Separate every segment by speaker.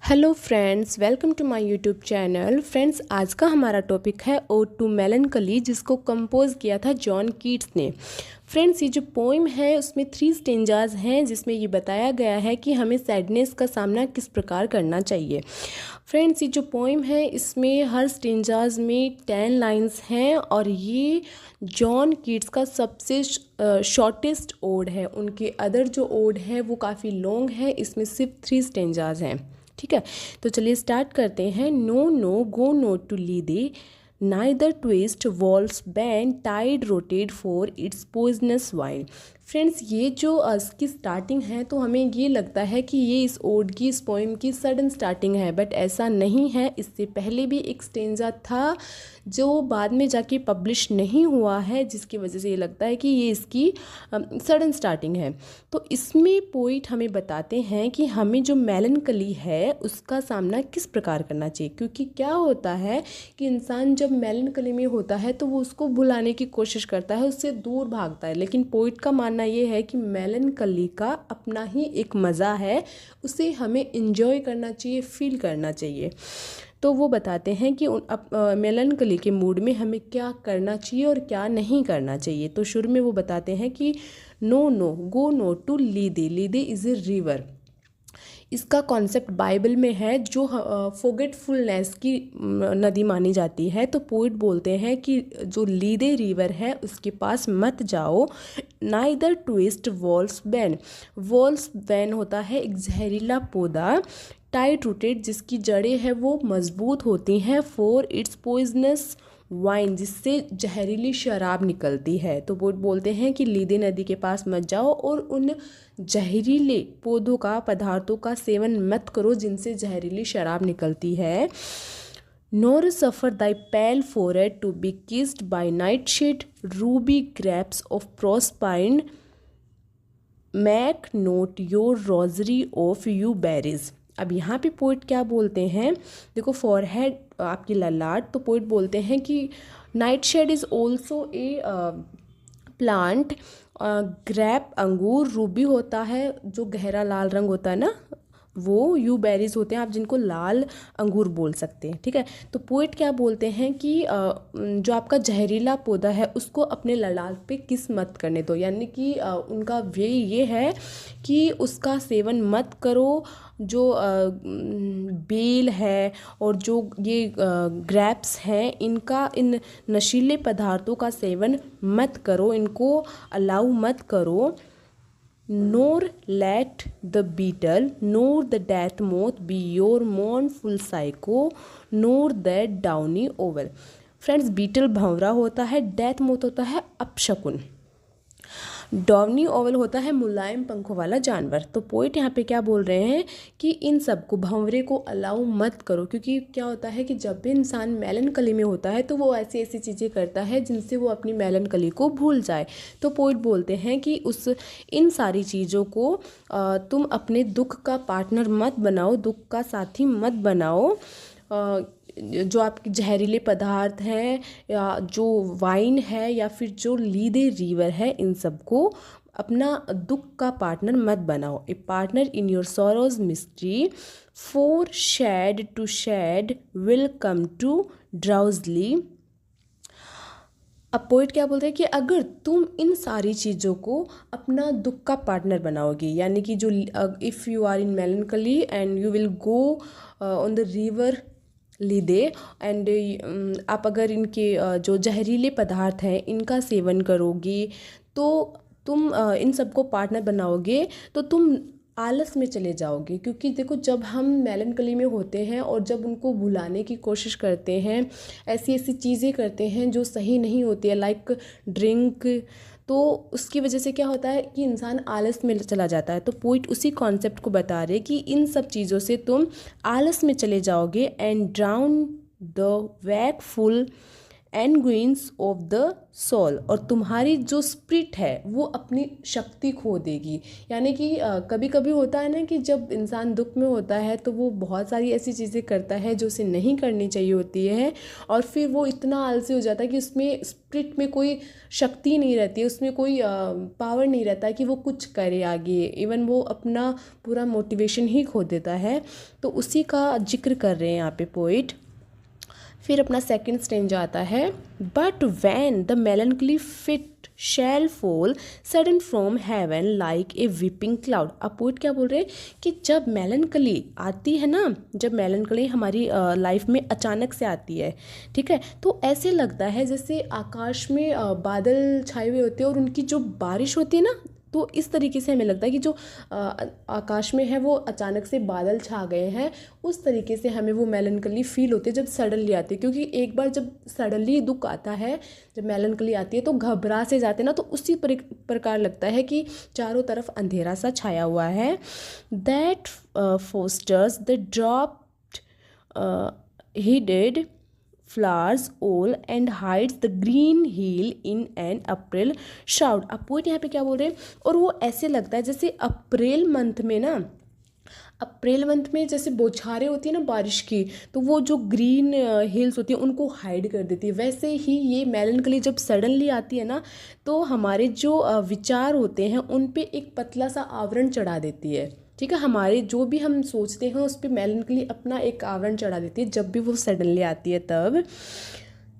Speaker 1: Hello friends, welcome to my YouTube channel. Friends, आज का हमारा टॉपिक है ओड टू मेलनकली, जिसको कंपोज किया था जॉन कीट्स ने। फ्रेंड्स, ये जो पोइम है उसमें 3 स्टेंजाज हैं, जिसमें ये बताया गया है कि हमें सैडनेस का सामना किस प्रकार करना चाहिए। फ्रेंड्स, ये जो पोइम है इसमें हर स्टेंजाज में 10 लाइंस हैं और ये जॉन कीट्स का सबसे शॉर्टेस्ट ओड है। उनके अदर जो ओड है वो काफ़ी लॉन्ग है, इसमें सिर्फ 3 स्टेंजाज हैं। ठीक है, तो चलिए स्टार्ट करते हैं। No no go not to Lethe, neither twist wolfsbane tight rooted for its poisonous wine. Friends, ये जो इसकी स्टार्टिंग है तो हमें ये लगता है कि ये इस ओड की, इस पोइम की सडन स्टार्टिंग है, बट ऐसा नहीं है। इससे पहले भी एक स्टेंजा था जो बाद में जाके पब्लिश नहीं हुआ है, जिसकी वजह से ये लगता है कि ये इसकी सडन स्टार्टिंग है। तो इसमें पोइट हमें बताते हैं कि हमें जो मेलनकली है उसका सामना किस प्रकार करना चाहिए, क्योंकि क्या होता है कि इंसान जब मेलनकली में होता है तो वो उसको भुलाने की कोशिश करता है, उससे दूर भागता है। लेकिन पोइट का मानना ये है कि मेलनकली का अपना ही एक मज़ा है, उसे हमें इंजॉय करना चाहिए, फील करना चाहिए। तो वो बताते हैं कि मेलनकली के मूड में हमें क्या करना चाहिए और क्या नहीं करना चाहिए। तो शुरू में वो बताते हैं कि no no go not to Lethe. Lethe is a river. इसका कॉन्सेप्ट बाइबल में है, जो फोगेटफुलनेस की नदी मानी जाती है। तो पोइट बोलते हैं कि जो लीदे रिवर है उसके पास मत जाओ। Neither twist walls ban. Walls ban होता है एक जहरीला पौधा, टाइट रूटेड जिसकी जड़ें हैं वो मजबूत होती हैं, फॉर इट्स पॉइजनस वाइन जिससे जहरीली शराब निकलती है। तो वो बोलते हैं कि लीदे नदी के पास मत जाओ और उन जहरीले पौधों का, पदार्थों का सेवन मत करो जिनसे जहरीली शराब निकलती है। Nor suffer thy pale forehead to be kissed by nightshade ruby grapes of Proserpine make not your rosary of yew berries. अब यहाँ पे पोइट क्या बोलते हैं, देखो फॉरहेड आपकी ललाट, तो पोइट बोलते हैं कि nightshade is also a plant. Grape अंगूर, रूबी होता है जो गहरा लाल रंग होता है ना, वो यू बेरीज होते हैं, आप जिनको लाल अंगूर बोल सकते हैं। ठीक है, तो पोइट क्या बोलते हैं कि जो आपका जहरीला पौधा है उसको अपने ललाट पे किस मत करने दो, यानी कि उनका वे ये है कि उसका सेवन मत करो। जो बेल है और जो ये ग्रैप्स हैं, इनका, इन नशीले पदार्थों का सेवन मत करो, इनको अलाउ मत करो। Nor let the beetle nor the death moth be your mournful Psyche nor that downy owl. Friends, beetle भंवरा होता है, डेथ मोथ होता है अपशकुन, डाउनी ओवल होता है मुलायम पंखों वाला जानवर। तो पोइट यहाँ पे क्या बोल रहे हैं कि इन सब को, भंवरे को अलाउ मत करो, क्योंकि क्या होता है कि जब भी इंसान मेलनकली में होता है तो वो ऐसी ऐसी चीज़ें करता है जिनसे वो अपनी मेलनकली को भूल जाए। तो पोइट बोलते हैं कि इन सारी चीज़ों को तुम अपने दुख का पार्टनर मत बनाओ, दुख का साथी मत बनाओ। जो आपके जहरीले पदार्थ हैं या जो वाइन है या फिर जो लीदे रिवर है, इन सबको अपना दुख का पार्टनर मत बनाओ। A partner in your sorrows mystery for shade to shade will come too drowsily. अब पोइट क्या बोलते हैं कि अगर तुम इन सारी चीज़ों को अपना दुख का पार्टनर बनाओगे, यानी कि जो if you are in melancholy and you will go on the river Lethe and आप अगर इनके जो जहरीले पदार्थ हैं इनका सेवन करोगे, तो तुम इन सबको पार्टनर बनाओगे तो तुम आलस में चले जाओगे। क्योंकि देखो, जब हम मेलनकली में होते हैं और जब उनको भुलाने की कोशिश करते हैं, ऐसी ऐसी चीज़ें करते हैं जो सही नहीं होती है, लाइक ड्रिंक, तो उसकी वजह से क्या होता है कि इंसान आलस में चला जाता है। तो पोइट उसी कॉन्सेप्ट को बता रहे कि इन सब चीज़ों से तुम आलस में चले जाओगे and drown the wakeful anguish of the soul, और तुम्हारी जो स्पिरिट है वो अपनी शक्ति खो देगी। यानी कि कभी कभी होता है ना कि जब इंसान दुख में होता है तो वो बहुत सारी ऐसी चीज़ें करता है जो उसे नहीं करनी चाहिए होती है, और फिर वो इतना आलसी हो जाता है कि उसमें स्पिरिट में कोई शक्ति नहीं रहती है, उसमें कोई पावर नहीं रहता है कि वो कुछ करे आगे, इवन वो अपना पूरा मोटिवेशन ही खो देता है। तो उसी का जिक्र कर रहे हैं यहाँ पे पोइट। फिर अपना सेकंड स्टेंजा आता है, but when the melancholy fit shall fall sudden from heaven like a weeping cloud. अब पोइट क्या बोल रहे हैं कि जब मेलनकली आती है ना, जब मेलनकली हमारी लाइफ में अचानक से आती है, ठीक है, तो ऐसे लगता है जैसे आकाश में बादल छाए हुए होते हैं और उनकी जो बारिश होती है ना, तो इस तरीके से हमें लगता है कि जो आकाश में है वो अचानक से बादल छा गए हैं, उस तरीके से हमें वो मेलनकली फील होती है जब सडनली आती है। क्योंकि एक बार जब सडनली दुख आता है, जब मेलनकली आती है तो घबरा से जाते हैं ना, तो उसी प्रकार लगता है कि चारों तरफ अंधेरा सा छाया हुआ है। That fosters the droop headed flowers all and hides the green hill in an April shout। अब पोइट यहाँ पे क्या बोल रहे हैं, और वो ऐसे लगता है जैसे अप्रैल मंथ में ना, अप्रैल मंथ में जैसे बौछारें होती है ना बारिश की, तो वो जो ग्रीन हिल्स होती है उनको हाइड कर देती है। वैसे ही ये मेलनकली जब सडनली आती है ना, तो हमारे जो विचार होते हैं उन पे एक पतला सा आवरण चढ़ा देती है, ठीक है। हमारे जो भी हम सोचते हैं उस पर मेलनकली अपना एक आवरण चढ़ा देती है जब भी वो सडनली आती है तब।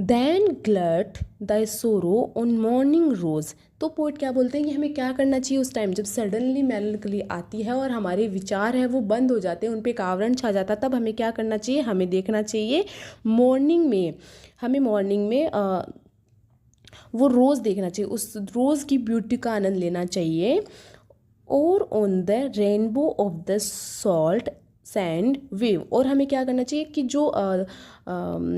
Speaker 1: Then glut the sorrow on morning rose. तो पोइट क्या बोलते हैं कि हमें क्या करना चाहिए उस टाइम जब सडनली मेलनकली आती है और हमारे विचार हैं वो बंद हो जाते हैं, उन पर एक आवरण छा जाता है, तब हमें क्या करना चाहिए, हमें देखना चाहिए मॉर्निंग में, हमें मॉर्निंग में वो रोज़ देखना चाहिए, उस रोज़ की ब्यूटी का आनंद लेना चाहिए। और on the rainbow of the salt sand wave, और हमें क्या करना चाहिए कि जो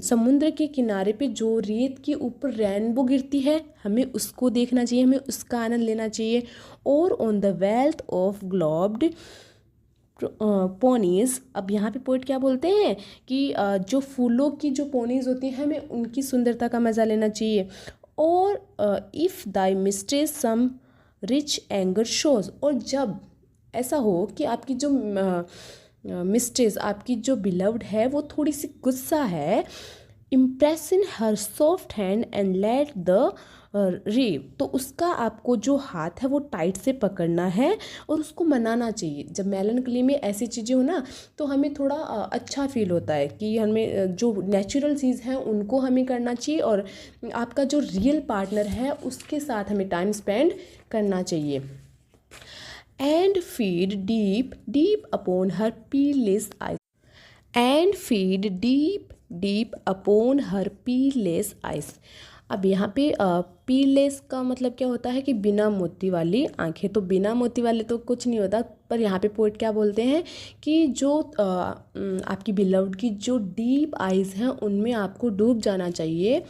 Speaker 1: समुद्र के किनारे पे जो रेत के ऊपर रेनबो गिरती है हमें उसको देखना चाहिए, हमें उसका आनंद लेना चाहिए। और on the wealth of globed peonies. अब यहाँ पे पोइट क्या बोलते हैं कि जो फूलों की जो पोनीज होती हैं हमें उनकी सुंदरता का मज़ा लेना चाहिए। और if thy mistress some rich anger shows, और जब ऐसा हो कि आपकी जो मिस्ट्रेस, आपकी जो बिलव्ड है वो थोड़ी सी गुस्सा है, impress in her soft hand and let the rave, तो उसका आपको जो हाथ है वो टाइट से पकड़ना है और उसको मनाना चाहिए। जब मेलनकली में ऐसी चीज़ें हो ना तो हमें थोड़ा अच्छा फील होता है कि हमें जो नेचुरल चीज़ है उनको हमें करना चाहिए, और आपका जो रियल पार्टनर है उसके साथ हमें टाइम स्पेंड करना चाहिए। And feed deep deep upon her peerless eyes, and feed deep deep upon her peerless eyes. अब यहाँ पे पीलेस का मतलब क्या होता है कि बिना मोती वाली आंखें, तो बिना मोती वाले तो कुछ नहीं होता, पर यहाँ पे पोइट क्या बोलते हैं कि जो आपकी बिलव्ड की जो डीप आइज़ हैं उनमें आपको डूब जाना चाहिए।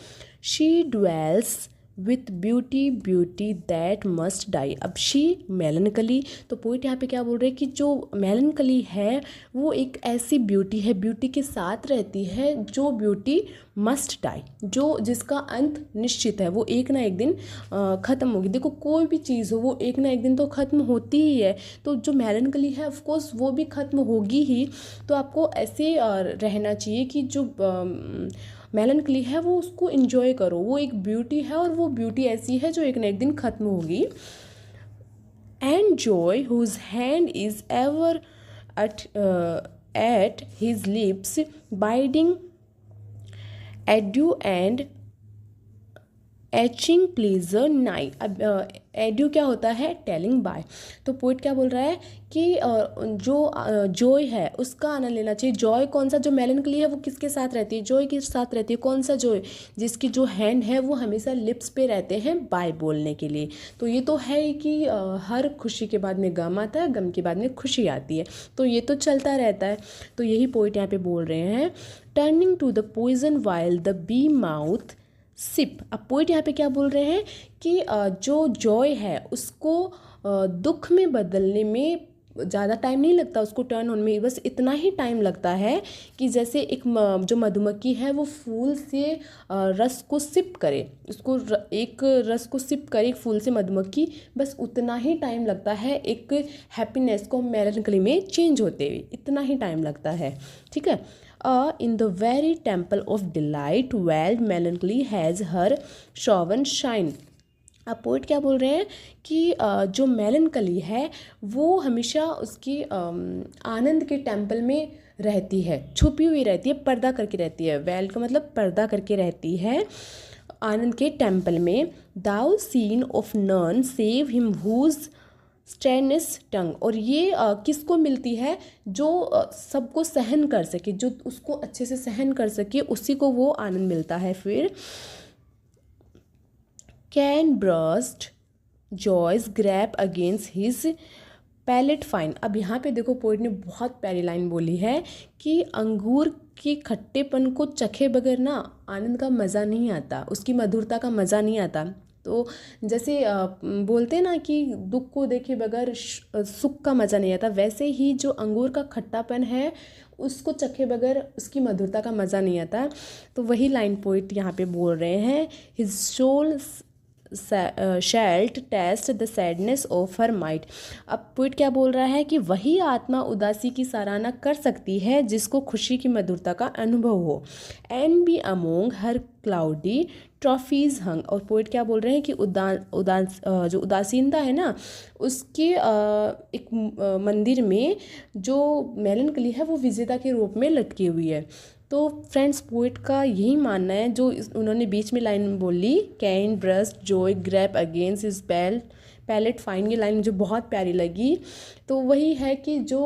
Speaker 1: She dwells with beauty beauty that must die. अब शी मेलनकली, तो पोइट यहाँ पे क्या बोल रहे हैं कि जो मेलनकली है वो एक ऐसी ब्यूटी है, ब्यूटी के साथ रहती है जो ब्यूटी मस्ट डाई, जो जिसका अंत निश्चित है, वो एक ना एक दिन ख़त्म होगी। देखो कोई भी चीज़ हो वो एक ना एक दिन तो ख़त्म होती ही है, तो जो मेलनकली है ऑफ कोर्स वो भी ख़त्म होगी ही। तो आपको ऐसे रहना चाहिए कि जो मेलनकली है वो उसको एंजॉय करो, वो एक ब्यूटी है और वो ब्यूटी ऐसी है जो एक ना एक दिन ख़त्म होगी। And joy whose hand is ever at his lips bidding adieu and aching pleasure nigh. अब एड्यू क्या होता है, टेलिंग बाय। तो पोइट क्या बोल रहा है कि जो जॉय है उसका आनंद लेना चाहिए। जॉय कौन सा, जो मेलनकली है वो किसके साथ रहती है, जॉय के साथ रहती है। कौन सा जॉय, जिसकी जो हैंड है वो हमेशा लिप्स पे रहते हैं बाय बोलने के लिए। तो ये तो है कि हर खुशी के बाद में गम आता है, गम के बाद में खुशी आती है, तो ये तो चलता रहता है। तो यही पोइट यहाँ पे बोल रहे हैं। Turning to the poison while the bee mouth sip. अब पोइट यहाँ पे क्या बोल रहे हैं कि जो जॉय है उसको दुख में बदलने में ज़्यादा टाइम नहीं लगता उसको टर्न होने में, बस इतना ही टाइम लगता है कि जैसे एक जो मधुमक्खी है वो फूल से रस को सिप करे, उसको एक रस को सिप करे एक फूल से मधुमक्खी, बस उतना ही टाइम लगता है एक हैप्पीनेस को मेलनकली में चेंज होते हुए, इतना ही टाइम लगता है। ठीक है। In the very temple of delight, wild melancholy has her shone shine। अब पोइट क्या बोल रहे हैं कि जो मेलनकली है वो हमेशा उसकी आनंद के टेम्पल में रहती है, छुपी हुई रहती है, पर्दा करके रहती है। वेल का मतलब पर्दा करके रहती है आनंद के टेम्पल में। Though seen of none save him whose strenuous tongue. और ये किसको मिलती है? जो सबको सहन कर सके, जो उसको अच्छे से सहन कर सके, उसी को वो आनंद मिलता है। फिर can burst joy's grape against his palate fine. अब यहाँ पे देखो पोइट ने बहुत प्यारी लाइन बोली है कि अंगूर के खट्टेपन को चखे बगैर ना आनंद का मज़ा नहीं आता, उसकी मधुरता का मज़ा नहीं आता। तो जैसे बोलते हैं ना कि दुख को देखे बगैर सुख का मज़ा नहीं आता, वैसे ही जो अंगूर का खट्टापन है उसको चखे बगैर उसकी मधुरता का मज़ा नहीं आता। तो वही लाइन पोइट यहाँ पे बोल रहे हैं। His soul shall taste the sadness of her might. अब पोइट क्या बोल रहा है कि वही आत्मा उदासी की सराहना कर सकती है जिसको खुशी की मधुरता का अनुभव हो। And be among her cloudy trophies hung. और पोइट क्या बोल रहे हैं कि जो उदासीनता है ना उसके एक मंदिर में जो मेलनकली है वो विजेता के रूप में लटकी हुई है। तो फ्रेंड्स पोइट का यही मानना है, जो उन्होंने बीच में लाइन बोली can burst joy grape against his palate fine, ये लाइन मुझे बहुत प्यारी लगी। तो वही है कि जो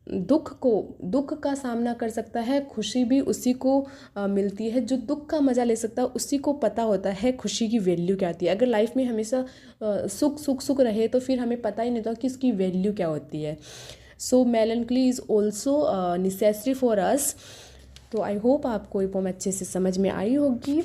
Speaker 1: दुख का सामना कर सकता है, खुशी भी उसी को मिलती है। जो दुख का मज़ा ले सकता है उसी को पता होता है खुशी की वैल्यू क्या होती है। अगर लाइफ में हमेशा सुख रहे तो फिर हमें पता ही नहीं था कि उसकी वैल्यू क्या होती है। So melancholy is also necessary for us. तो आई होप आपको ये पोम अच्छे से समझ में आई होगी।